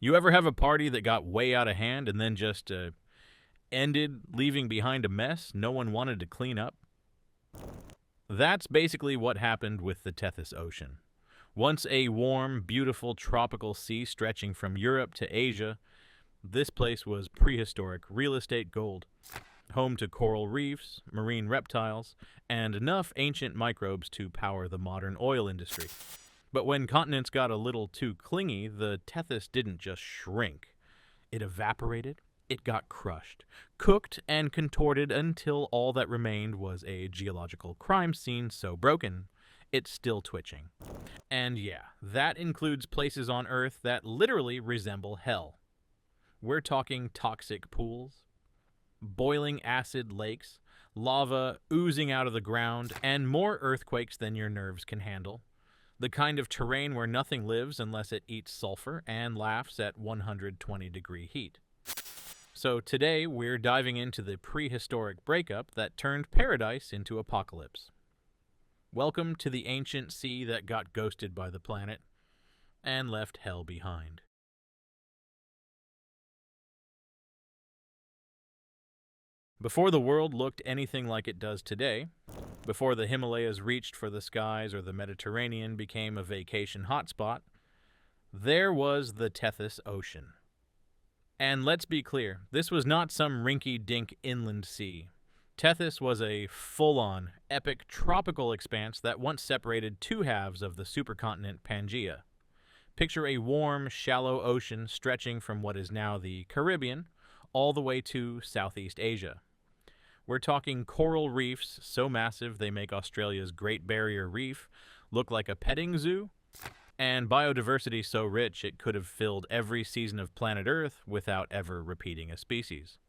You ever have a party that got way out of hand and then just ended, leaving behind a mess no one wanted to clean up? That's basically what happened with the Tethys Ocean. Once a warm, beautiful tropical sea stretching from Europe to Asia, this place was prehistoric real estate gold, home to coral reefs, marine reptiles, and enough ancient microbes to power the modern oil industry. But when continents got a little too clingy, the Tethys didn't just shrink. It evaporated, it got crushed, cooked, and contorted until all that remained was a geological crime scene so broken, it's still twitching. And yeah, that includes places on Earth that literally resemble hell. We're talking toxic pools, boiling acid lakes, lava oozing out of the ground, and more earthquakes than your nerves can handle. The kind of terrain where nothing lives unless it eats sulfur and laughs at 120-degree heat. So today we're diving into the prehistoric breakup that turned paradise into apocalypse. Welcome to the ancient sea that got ghosted by the planet and left hell behind. Before the world looked anything like it does today, before the Himalayas reached for the skies or the Mediterranean became a vacation hotspot, there was the Tethys Ocean. And let's be clear, this was not some rinky-dink inland sea. Tethys was a full-on, epic tropical expanse that once separated two halves of the supercontinent Pangaea. Picture a warm, shallow ocean stretching from what is now the Caribbean all the way to Southeast Asia. We're talking coral reefs so massive they make Australia's Great Barrier Reef look like a petting zoo, and biodiversity so rich it could have filled every season of planet Earth without ever repeating a species.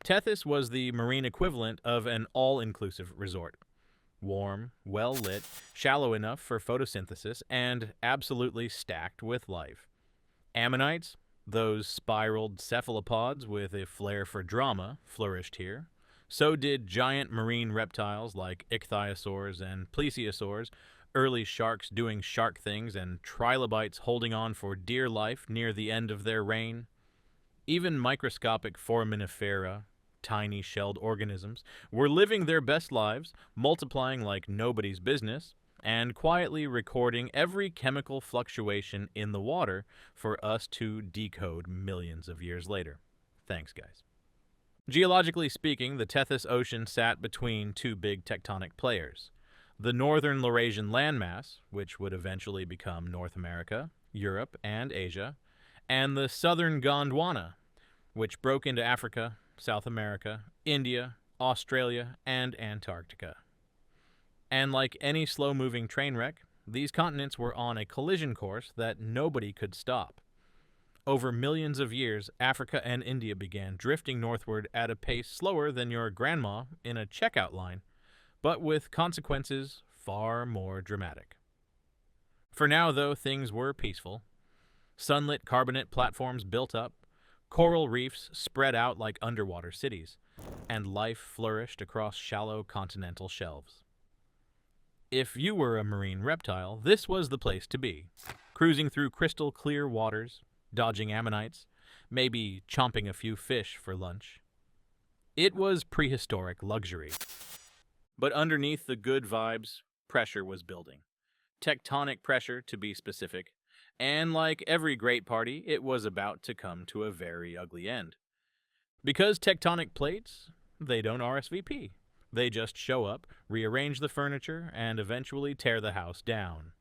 Tethys was the marine equivalent of an all-inclusive resort. Warm, well-lit, shallow enough for photosynthesis, and absolutely stacked with life. Ammonites, those spiraled cephalopods with a flair for drama, flourished here. So did giant marine reptiles like ichthyosaurs and plesiosaurs, early sharks doing shark things, and trilobites holding on for dear life near the end of their reign. Even microscopic foraminifera, tiny shelled organisms, were living their best lives, multiplying like nobody's business, and quietly recording every chemical fluctuation in the water for us to decode millions of years later. Thanks, guys. Geologically speaking, the Tethys Ocean sat between two big tectonic players. The northern Laurasian landmass, which would eventually become North America, Europe, and Asia, and the southern Gondwana, which broke into Africa, South America, India, Australia, and Antarctica. And like any slow-moving train wreck, these continents were on a collision course that nobody could stop. Over millions of years, Africa and India began drifting northward at a pace slower than your grandma in a checkout line, but with consequences far more dramatic. For now, though, things were peaceful. Sunlit carbonate platforms built up, coral reefs spread out like underwater cities, and life flourished across shallow continental shelves. If you were a marine reptile, this was the place to be, cruising through crystal clear waters, dodging ammonites, maybe chomping a few fish for lunch. It was prehistoric luxury. But underneath the good vibes, pressure was building. Tectonic pressure, to be specific. And like every great party, it was about to come to a very ugly end. Because tectonic plates, they don't RSVP. They just show up, rearrange the furniture, and eventually tear the house down.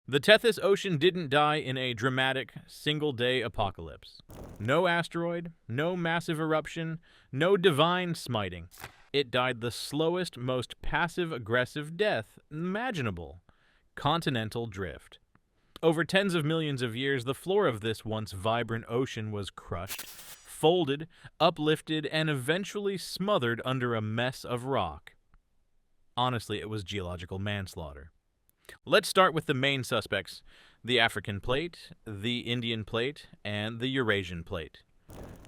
The Tethys Ocean didn't die in a dramatic, single-day apocalypse. No asteroid, no massive eruption, no divine smiting. It died the slowest, most passive-aggressive death imaginable. Continental drift. Over tens of millions of years, the floor of this once vibrant ocean was crushed, folded, uplifted, and eventually smothered under a mess of rock. Honestly, it was geological manslaughter. Let's start with the main suspects: the African plate, the Indian plate, and the Eurasian plate.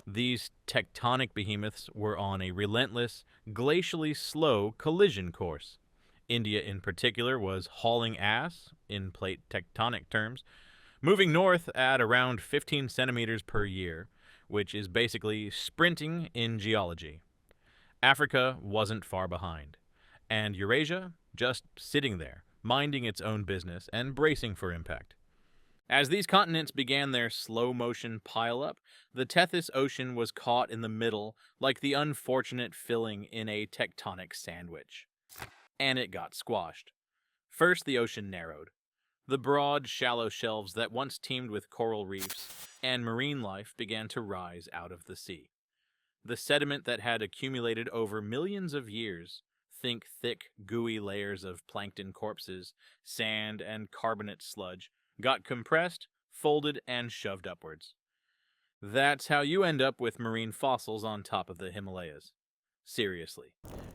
These tectonic behemoths were on a relentless, glacially slow collision course. India in particular was hauling ass, in plate tectonic terms, moving north at around 15 centimeters per year, which is basically sprinting in geology. Africa wasn't far behind, and Eurasia just sitting there, minding its own business and bracing for impact. As these continents began their slow-motion pile-up, the Tethys Ocean was caught in the middle like the unfortunate filling in a tectonic sandwich. And it got squashed. First, the ocean narrowed. The broad, shallow shelves that once teemed with coral reefs and marine life began to rise out of the sea. The sediment that had accumulated over millions of years, think thick, gooey layers of plankton corpses, sand, and carbonate sludge, got compressed, folded, and shoved upwards. That's how you end up with marine fossils on top of the Himalayas. Seriously.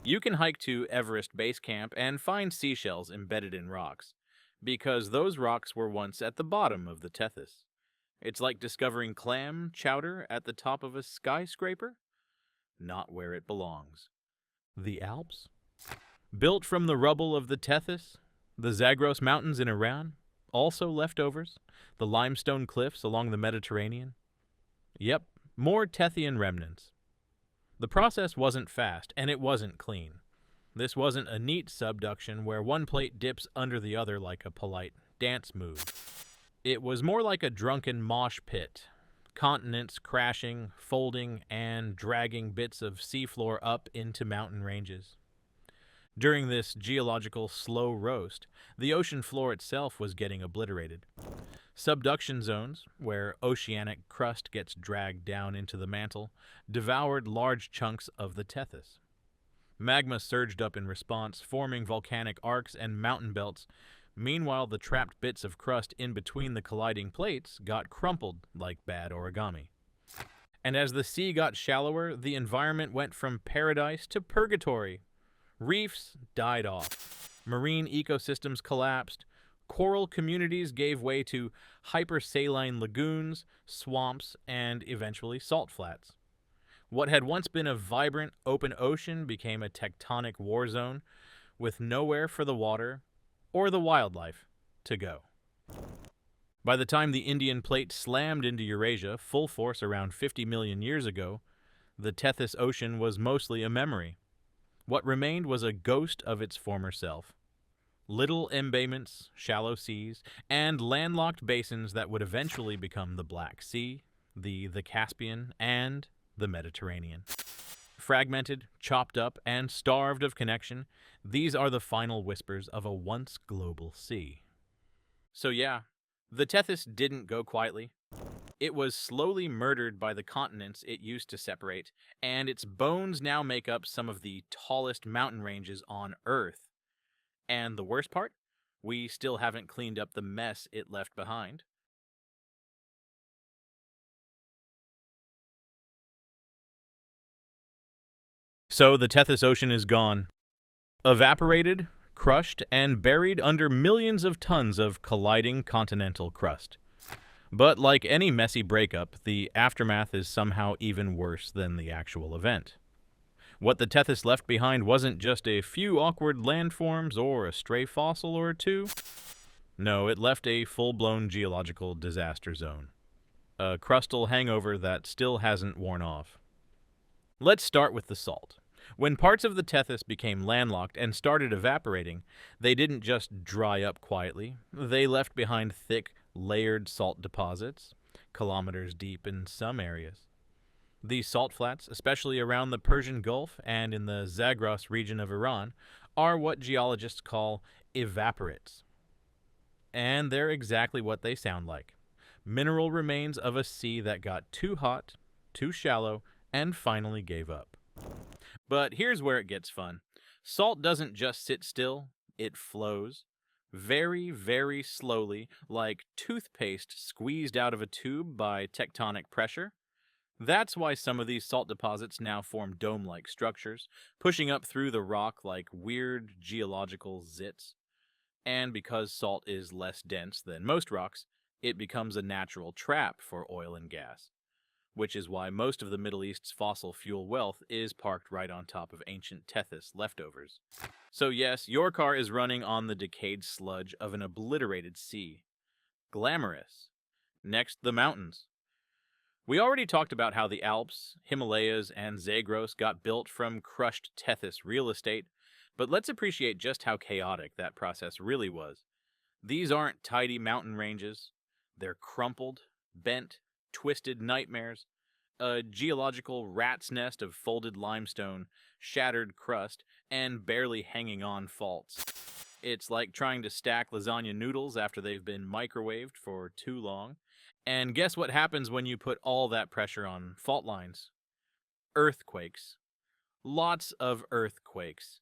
You can hike to Everest Base Camp and find seashells embedded in rocks, because those rocks were once at the bottom of the Tethys. It's like discovering clam chowder at the top of a skyscraper. Not where it belongs. The Alps? Built from the rubble of the Tethys, the Zagros Mountains in Iran, also leftovers, the limestone cliffs along the Mediterranean. Yep, more Tethian remnants. The process wasn't fast, and it wasn't clean. This wasn't a neat subduction where one plate dips under the other like a polite dance move. It was more like a drunken mosh pit, continents crashing, folding, and dragging bits of seafloor up into mountain ranges. During this geological slow roast, the ocean floor itself was getting obliterated. Subduction zones, where oceanic crust gets dragged down into the mantle, devoured large chunks of the Tethys. Magma surged up in response, forming volcanic arcs and mountain belts. Meanwhile, the trapped bits of crust in between the colliding plates got crumpled like bad origami. And as the sea got shallower, the environment went from paradise to purgatory. Reefs died off. Marine ecosystems collapsed. Coral communities gave way to hypersaline lagoons, swamps, and eventually salt flats. What had once been a vibrant, open ocean became a tectonic war zone with nowhere for the water or the wildlife to go. By the time the Indian plate slammed into Eurasia full force around 50 million years ago, the Tethys Ocean was mostly a memory. What remained was a ghost of its former self. Little embayments, shallow seas, and landlocked basins that would eventually become the Black Sea, the Caspian, and the Mediterranean. Fragmented, chopped up, and starved of connection, these are the final whispers of a once global sea. So yeah, the Tethys didn't go quietly. It was slowly murdered by the continents it used to separate, and its bones now make up some of the tallest mountain ranges on Earth. And the worst part? We still haven't cleaned up the mess it left behind. So the Tethys Ocean is gone. Evaporated, crushed, and buried under millions of tons of colliding continental crust. But like any messy breakup, the aftermath is somehow even worse than the actual event. What the Tethys left behind wasn't just a few awkward landforms or a stray fossil or two. No, it left a full-blown geological disaster zone. A crustal hangover that still hasn't worn off. Let's start with the salt. When parts of the Tethys became landlocked and started evaporating, they didn't just dry up quietly. They left behind thick, layered salt deposits, kilometers deep in some areas. These salt flats, especially around the Persian Gulf and in the Zagros region of Iran, are what geologists call evaporites. And they're exactly what they sound like. Mineral remains of a sea that got too hot, too shallow, and finally gave up. But here's where it gets fun. Salt doesn't just sit still, it flows. Very, very slowly, like toothpaste squeezed out of a tube by tectonic pressure. That's why some of these salt deposits now form dome-like structures, pushing up through the rock like weird geological zits. And because salt is less dense than most rocks, it becomes a natural trap for oil and gas. which is why most of the Middle East's fossil fuel wealth is parked right on top of ancient Tethys leftovers. So yes, your car is running on the decayed sludge of an obliterated sea. Glamorous. Next, the mountains. We already talked about how the Alps, Himalayas, and Zagros got built from crushed Tethys real estate, but let's appreciate just how chaotic that process really was. These aren't tidy mountain ranges. They're crumpled, bent, twisted nightmares, a geological rat's nest of folded limestone, shattered crust, and barely hanging on faults. It's like trying to stack lasagna noodles after they've been microwaved for too long. And guess what happens when you put all that pressure on fault lines? Earthquakes. Lots of earthquakes.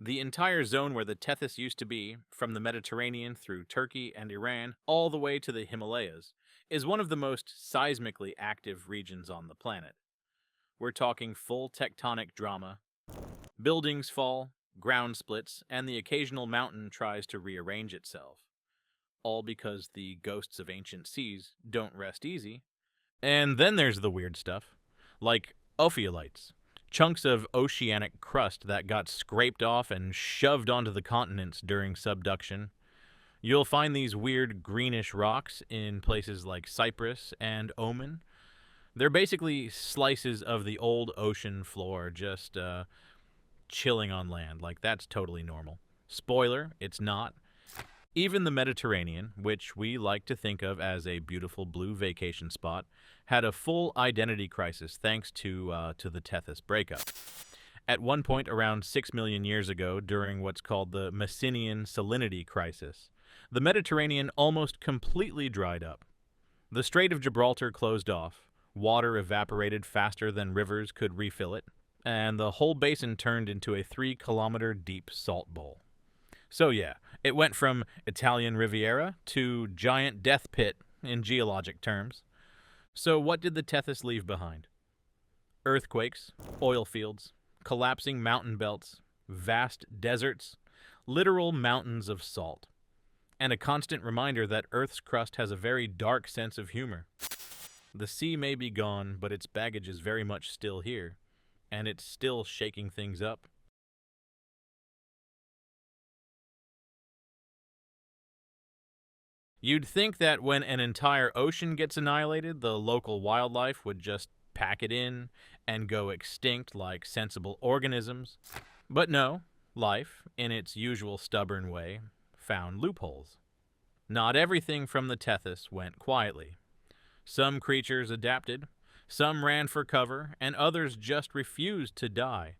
The entire zone where the Tethys used to be, from the Mediterranean through Turkey and Iran, all the way to the Himalayas, is one of the most seismically active regions on the planet. We're talking full tectonic drama. Buildings fall, ground splits, and the occasional mountain tries to rearrange itself. All because the ghosts of ancient seas don't rest easy. And then there's the weird stuff, like ophiolites, chunks of oceanic crust that got scraped off and shoved onto the continents during subduction. You'll find these weird greenish rocks in places like Cyprus and Oman. They're basically slices of the old ocean floor just chilling on land. Like, that's totally normal. Spoiler, it's not. Even the Mediterranean, which we like to think of as a beautiful blue vacation spot, had a full identity crisis thanks to the Tethys breakup. At one point around 6 million years ago, during what's called the Messinian salinity crisis, the Mediterranean almost completely dried up. The Strait of Gibraltar closed off, water evaporated faster than rivers could refill it, and the whole basin turned into a 3-kilometer deep salt bowl. So yeah, it went from Italian Riviera to giant death pit in geologic terms. So what did the Tethys leave behind? Earthquakes, oil fields, collapsing mountain belts, vast deserts, literal mountains of salt, and a constant reminder that Earth's crust has a very dark sense of humor. The sea may be gone, but its baggage is very much still here, and it's still shaking things up. You'd think that when an entire ocean gets annihilated, the local wildlife would just pack it in and go extinct like sensible organisms. But no, life, in its usual stubborn way, found loopholes. Not everything from the Tethys went quietly. Some creatures adapted, some ran for cover, and others just refused to die,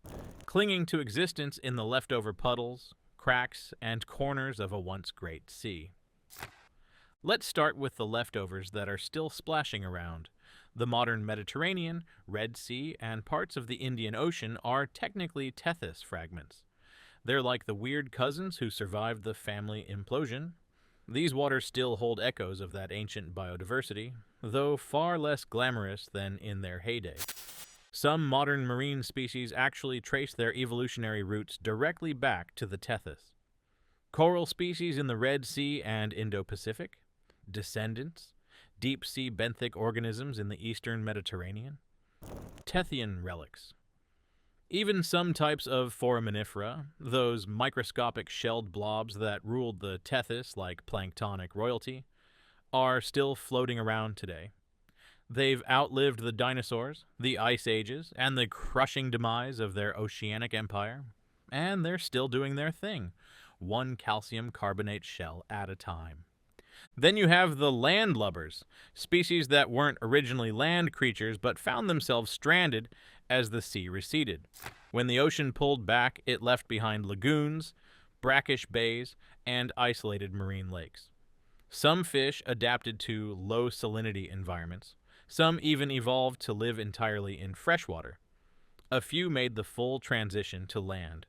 clinging to existence in the leftover puddles, cracks, and corners of a once great sea. Let's start with the leftovers that are still splashing around. The modern Mediterranean, Red Sea, and parts of the Indian Ocean are technically Tethys fragments. They're like the weird cousins who survived the family implosion. These waters still hold echoes of that ancient biodiversity, though far less glamorous than in their heyday. Some modern marine species actually trace their evolutionary roots directly back to the Tethys. Coral species in the Red Sea and Indo-Pacific, descendants, deep-sea benthic organisms in the eastern Mediterranean, Tethyan relics. Even some types of foraminifera, those microscopic shelled blobs that ruled the Tethys like planktonic royalty, are still floating around today. They've outlived the dinosaurs, the ice ages, and the crushing demise of their oceanic empire, and they're still doing their thing, one calcium carbonate shell at a time. Then you have the landlubbers, species that weren't originally land creatures but found themselves stranded as the sea receded. When the ocean pulled back, it left behind lagoons, brackish bays, and isolated marine lakes. Some fish adapted to low salinity environments. Some even evolved to live entirely in freshwater. A few made the full transition to land,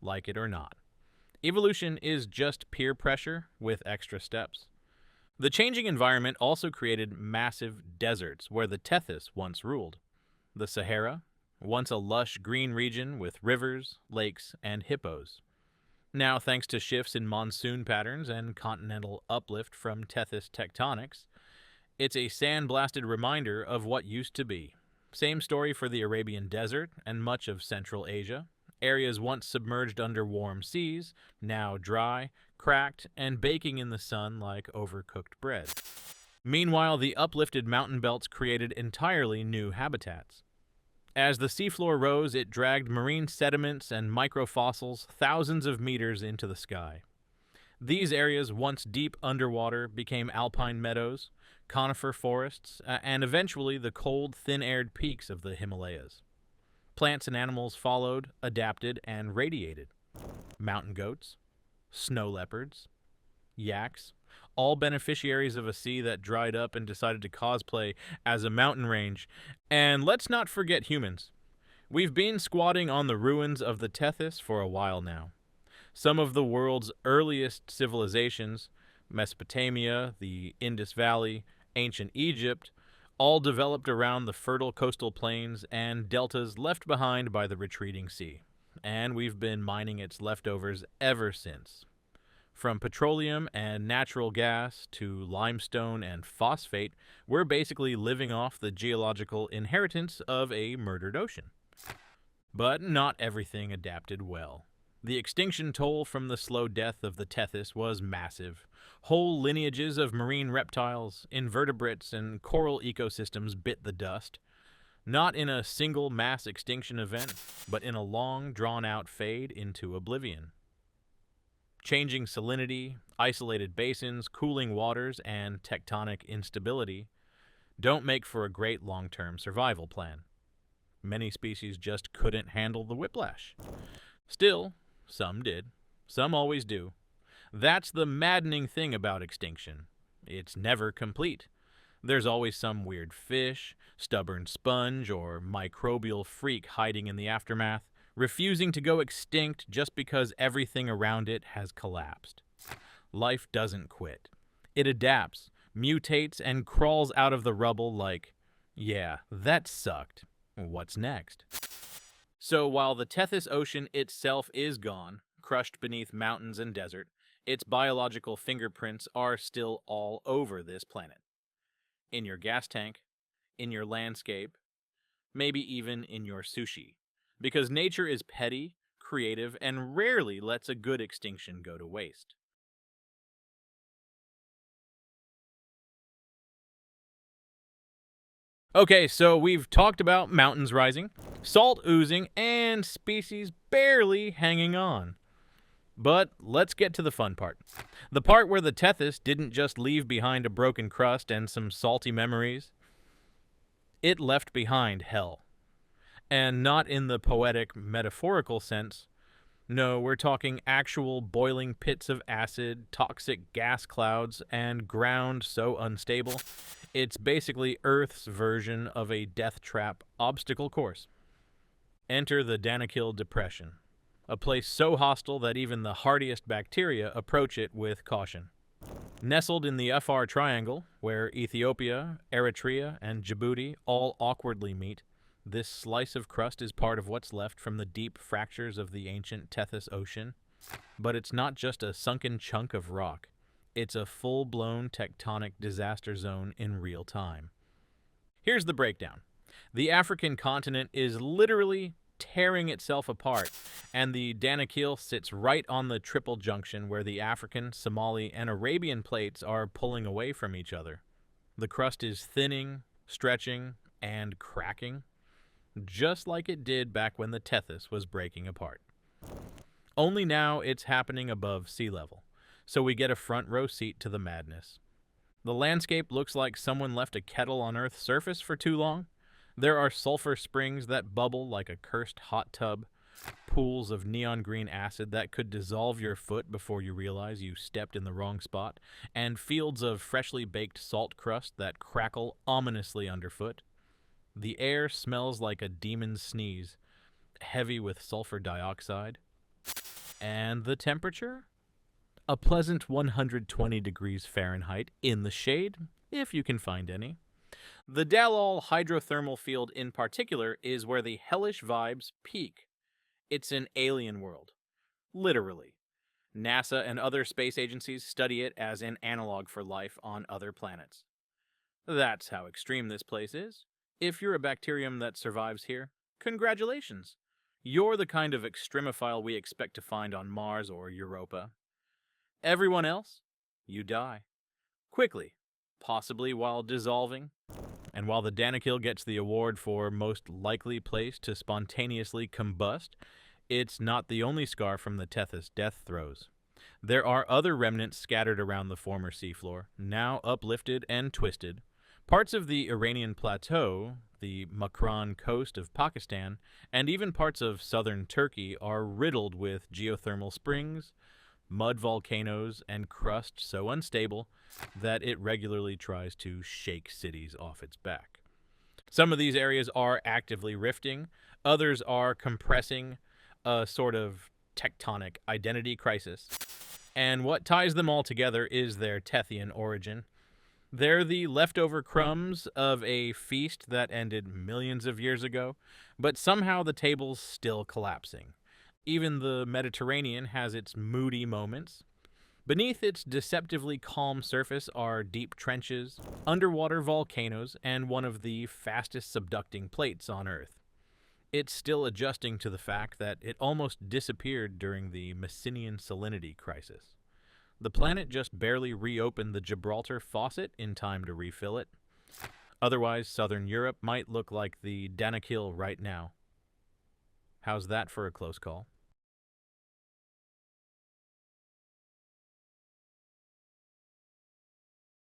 like it or not. Evolution is just peer pressure with extra steps. The changing environment also created massive deserts where the Tethys once ruled. The Sahara, once a lush green region with rivers, lakes, and hippos. Now, thanks to shifts in monsoon patterns and continental uplift from Tethys tectonics, it's a sandblasted reminder of what used to be, Same story for the Arabian Desert and much of Central Asia. Areas once submerged under warm seas, now dry, cracked, and baking in the sun like overcooked bread. Meanwhile, the uplifted mountain belts created entirely new habitats. As the seafloor rose, it dragged marine sediments and microfossils thousands of meters into the sky. These areas, once deep underwater, became alpine meadows, conifer forests, and eventually the cold, thin-aired peaks of the Himalayas. Plants and animals followed, adapted, and radiated. Mountain goats, snow leopards, yaks, all beneficiaries of a sea that dried up and decided to cosplay as a mountain range. And let's not forget humans. We've been squatting on the ruins of the Tethys for a while now. Some of the world's earliest civilizations, Mesopotamia, the Indus Valley, ancient Egypt, all developed around the fertile coastal plains and deltas left behind by the retreating sea. And we've been mining its leftovers ever since. From petroleum and natural gas to limestone and phosphate, we're basically living off the geological inheritance of a murdered ocean. But not everything adapted well. The extinction toll from the slow death of the Tethys was massive. Whole lineages of marine reptiles, invertebrates, and coral ecosystems bit the dust. Not in a single mass extinction event, but in a long, drawn-out fade into oblivion. Changing salinity, isolated basins, cooling waters, and tectonic instability don't make for a great long-term survival plan. Many species just couldn't handle the whiplash. Still, some did. Some always do. That's the maddening thing about extinction. It's never complete. There's always some weird fish, stubborn sponge, or microbial freak hiding in the aftermath, refusing to go extinct just because everything around it has collapsed. Life doesn't quit. It adapts, mutates, and crawls out of the rubble like, yeah, that sucked. What's next? So while the Tethys Ocean itself is gone, crushed beneath mountains and desert, its biological fingerprints are still all over this planet. In your gas tank, in your landscape, maybe even in your sushi. Because nature is petty, creative, and rarely lets a good extinction go to waste. Okay, so we've talked about mountains rising, salt oozing, and species barely hanging on. But let's get to the fun part. The part where the Tethys didn't just leave behind a broken crust and some salty memories. It left behind hell. And not in the poetic, metaphorical sense. No, we're talking actual boiling pits of acid, toxic gas clouds, and ground so unstable, it's basically Earth's version of a death trap obstacle course. Enter the Danakil Depression, a place so hostile that even the hardiest bacteria approach it with caution. Nestled in the FR Triangle, where Ethiopia, Eritrea, and Djibouti all awkwardly meet, this slice of crust is part of what's left from the deep fractures of the ancient Tethys Ocean. But it's not just a sunken chunk of rock. It's a full-blown tectonic disaster zone in real time. Here's the breakdown. The African continent is literally tearing itself apart, and the Danakil sits right on the triple junction where the African, Somali, and Arabian plates are pulling away from each other. The crust is thinning, stretching, and cracking, just like it did back when the Tethys was breaking apart. Only now it's happening above sea level, so we get a front row seat to the madness. The landscape looks like someone left a kettle on Earth's surface for too long. There are sulfur springs that bubble like a cursed hot tub, pools of neon green acid that could dissolve your foot before you realize you stepped in the wrong spot, and fields of freshly baked salt crust that crackle ominously underfoot. The air smells like a demon's sneeze, heavy with sulfur dioxide. And the temperature? A pleasant 120 degrees Fahrenheit in the shade, if you can find any. The Dalal hydrothermal field in particular is where the Hellish vibes peak. It's an alien world. Literally. NASA and other space agencies study it as an analog for life on other planets. That's how extreme this place is. If you're a bacterium that survives here, congratulations! You're the kind of extremophile we expect to find on Mars or Europa. Everyone else, you die. Quickly, possibly while dissolving. And while the Danakil gets the award for most likely place to spontaneously combust, it's not the only scar from the Tethys death throes. There are other remnants scattered around the former seafloor, now uplifted and twisted. Parts of the Iranian plateau, the Makran coast of Pakistan, and even parts of southern Turkey are riddled with geothermal springs, mud volcanoes, and crust so unstable that it regularly tries to shake cities off its back. Some of these areas are actively rifting, others are compressing, a sort of tectonic identity crisis. And what ties them all together is their Tethian origin. They're the leftover crumbs of a feast that ended millions of years ago, but somehow the table's still collapsing. Even the Mediterranean has its moody moments. Beneath its deceptively calm surface are deep trenches, underwater volcanoes, and one of the fastest subducting plates on Earth. It's still adjusting to the fact that it almost disappeared during the Messinian salinity crisis. The planet just barely reopened the Gibraltar faucet in time to refill it. Otherwise, southern Europe might look like the Danakil right now. How's that for a close call?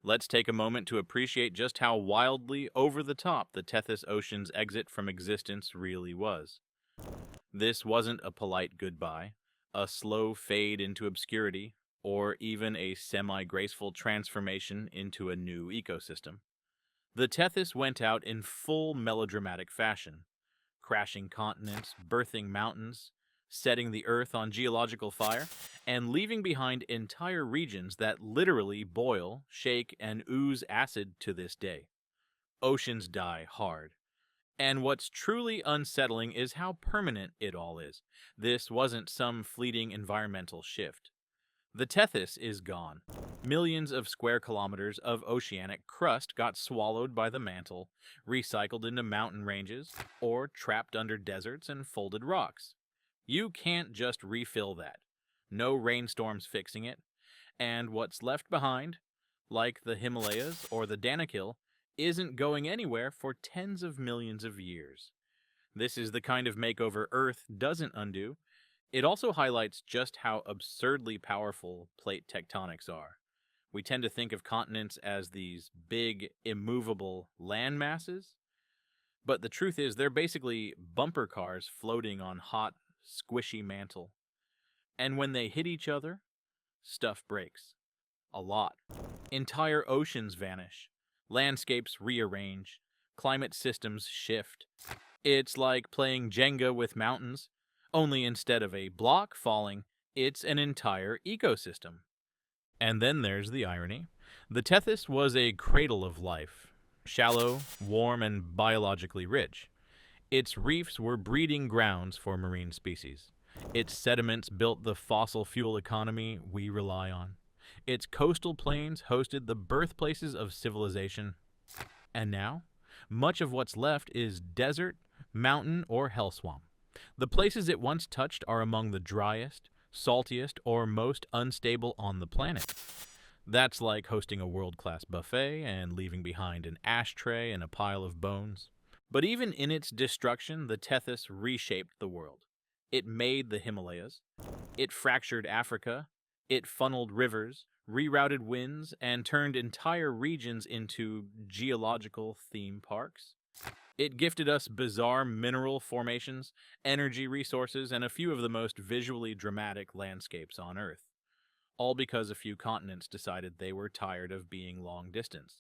Let's take a moment to appreciate just how wildly over the top the Tethys Ocean's exit from existence really was. This wasn't a polite goodbye, a slow fade into obscurity, or even a semi-graceful transformation into a new ecosystem. The Tethys went out in full melodramatic fashion, crashing continents, birthing mountains, setting the Earth on geological fire, and leaving behind entire regions that literally boil, shake, and ooze acid to this day. Oceans die hard. And what's truly unsettling is how permanent it all is. This wasn't some fleeting environmental shift. The Tethys is gone. Millions of square kilometers of oceanic crust got swallowed by the mantle, recycled into mountain ranges, or trapped under deserts and folded rocks. You can't just refill that. No rainstorms fixing it. And what's left behind, like the Himalayas or the Danakil, isn't going anywhere for tens of millions of years. This is the kind of makeover Earth doesn't undo. It also highlights just how absurdly powerful plate tectonics are. We tend to think of continents as these big, immovable land masses, but the truth is they're basically bumper cars floating on hot, squishy mantle. And when they hit each other, stuff breaks. A lot. Entire oceans vanish. Landscapes rearrange. Climate systems shift. It's like playing Jenga with mountains, only instead of a block falling, it's an entire ecosystem. And then there's the irony. The Tethys was a cradle of life, shallow, warm, and biologically rich. Its reefs were breeding grounds for marine species. Its sediments built the fossil fuel economy we rely on. Its coastal plains hosted the birthplaces of civilization. And now, much of what's left is desert, mountain, or hell swamp. The places it once touched are among the driest, saltiest, or most unstable on the planet. That's like hosting a world-class buffet and leaving behind an ashtray and a pile of bones. But even in its destruction, the Tethys reshaped the world. It made the Himalayas. It fractured Africa. It funneled rivers, rerouted winds, and turned entire regions into geological theme parks. It gifted us bizarre mineral formations, energy resources, and a few of the most visually dramatic landscapes on Earth. All because a few continents decided they were tired of being long distance.